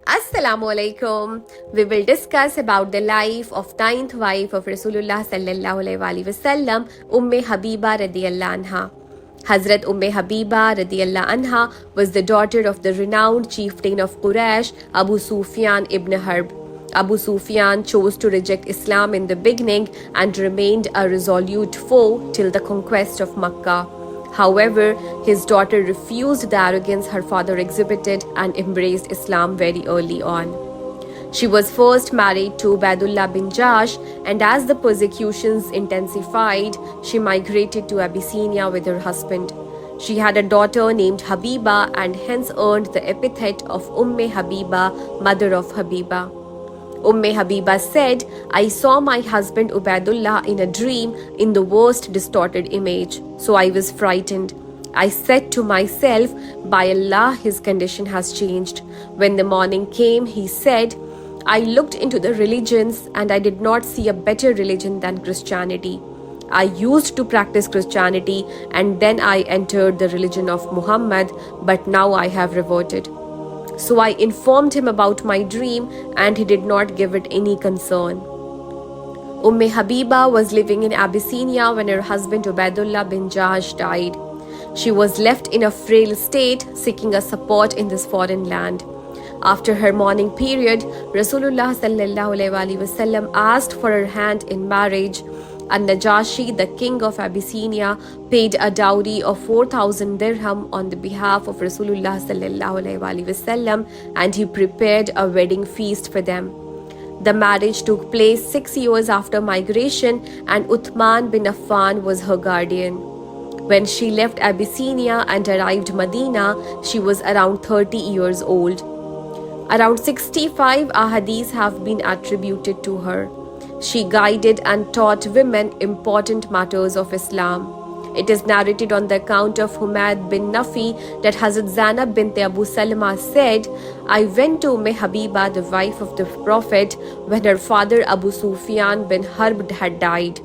Assalamu alaikum. We will discuss about the life of ninth wife of Rasulullah sallallahu alaihi wasallam, Habiba radiyallahu anha. Hazrat Habiba radiyallahu anha was the daughter of the renowned chieftain of Quraysh, Abu Sufyan ibn Harb. Abu Sufyan chose to reject Islam in the beginning and remained a resolute foe till the conquest of Makkah. However, his daughter refused the arrogance her father exhibited and embraced Islam very early on. She was first married to Ubaidullah bin Jash, and as the persecutions intensified, she migrated to Abyssinia with her husband. She had a daughter named Habiba and hence earned the epithet of Habiba, mother of Habiba. Habiba said, I saw my husband Ubaidullah in a dream in the worst distorted image, so I was frightened. I said to myself, by Allah, his condition has changed. When the morning came, he said, I looked into the religions and I did not see a better religion than Christianity. I used to practice Christianity and then I entered the religion of Muhammad, but now I have reverted. So I informed him about my dream and he did not give it any concern. Habiba was living in Abyssinia when her husband Ubaidullah bin Jahash died. She was left in a frail state, seeking a support in this foreign land. After her mourning period, Rasulullah sallallahu alaihi wasallam asked for her hand in marriage. An-Najashi, the king of Abyssinia, paid a dowry of 4,000 dirham on the behalf of Rasulullah sallallahu alaihi wasallam, and he prepared a wedding feast for them. The marriage took place 6 years after migration, and Uthman bin Affan was her guardian. When she left Abyssinia and arrived Medina, she was around 30 years old. Around 65 ahadith have been attributed to her. She guided and taught women important matters of Islam. It is narrated on the account of Humayd bin Nafi that Hazrat Zainab bint Abu Salama said, I went to Habiba, the wife of the Prophet, when her father Abu Sufyan bin Harb had died.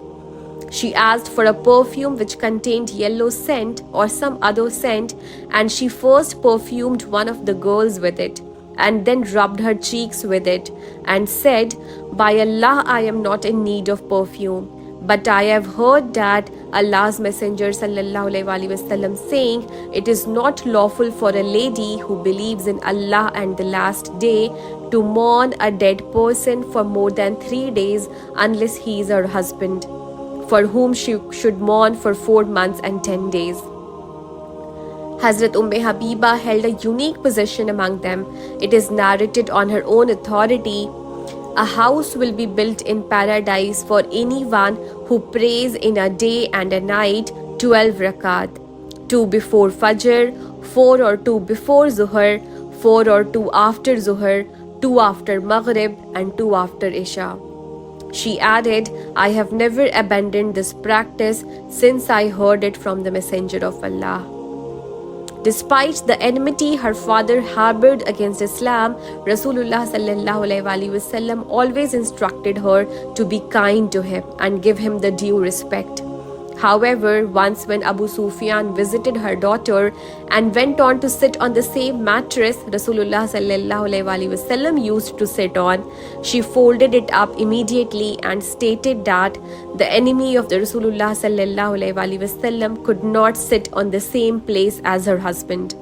She asked for a perfume which contained yellow scent or some other scent, and she first perfumed one of the girls with it, and then rubbed her cheeks with it, and said, by Allah, I am not in need of perfume. But I have heard that Allah's Messenger sallallahu alaihi wasallam saying, it is not lawful for a lady who believes in Allah and the last day to mourn a dead person for more than 3 days unless he is her husband, for whom she should mourn for 4 months and 10 days. Hazrat Habiba held a unique position among them. It is narrated on her own authority, a house will be built in paradise for anyone who prays in a day and a night 12 rakat, 2 before Fajr, 4 or 2 before Zuhr, 4 or 2 after Zuhr, 2 after Maghrib and 2 after Isha. She added, I have never abandoned this practice since I heard it from the Messenger of Allah. Despite the enmity her father harbored against Islam, Rasulullah sallallahu alaihi wasallam always instructed her to be kind to him and give him the due respect. However, once when Abu Sufyan visited her daughter and went on to sit on the same mattress Rasulullah sallallahu alaihi wasallam used to sit on, she folded it up immediately and stated that the enemy of the Rasulullah sallallahu alaihi wasallam could not sit on the same place as her husband.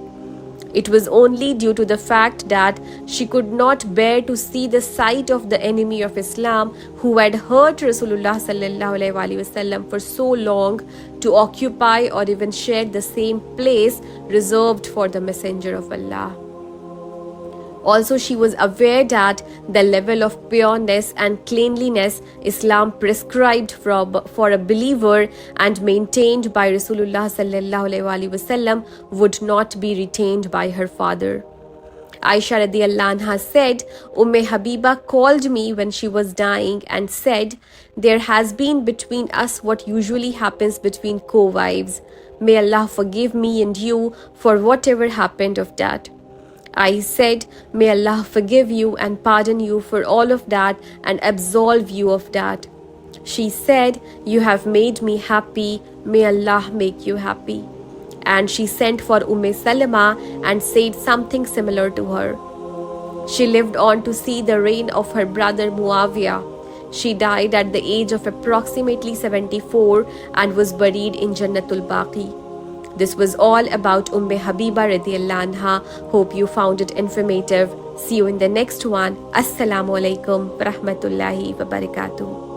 It was only due to the fact that she could not bear to see the sight of the enemy of Islam who had hurt Rasulullah sallallahu alaihi wasallam for so long to occupy or even share the same place reserved for the Messenger of Allah. Also, she was aware that the level of pureness and cleanliness Islam prescribed for a believer and maintained by Rasulullah sallallahu alaihi wasallam would not be retained by her father. Aisha radiyallahu anha said, Habiba called me when she was dying and said, there has been between us what usually happens between co-wives. May Allah forgive me and you for whatever happened of that. I said, may Allah forgive you and pardon you for all of that and absolve you of that. She said, you have made me happy, may Allah make you happy. And she sent for Salama and said something similar to her. She lived on to see the reign of her brother Muawiyah. She died at the age of approximately 74 and was buried in Jannatul Baqi. This was all about Habiba radiallahu anha. Hope you found it informative. See you in the next one. Assalamu alaikum wa rahmatullahi wa barakatuh.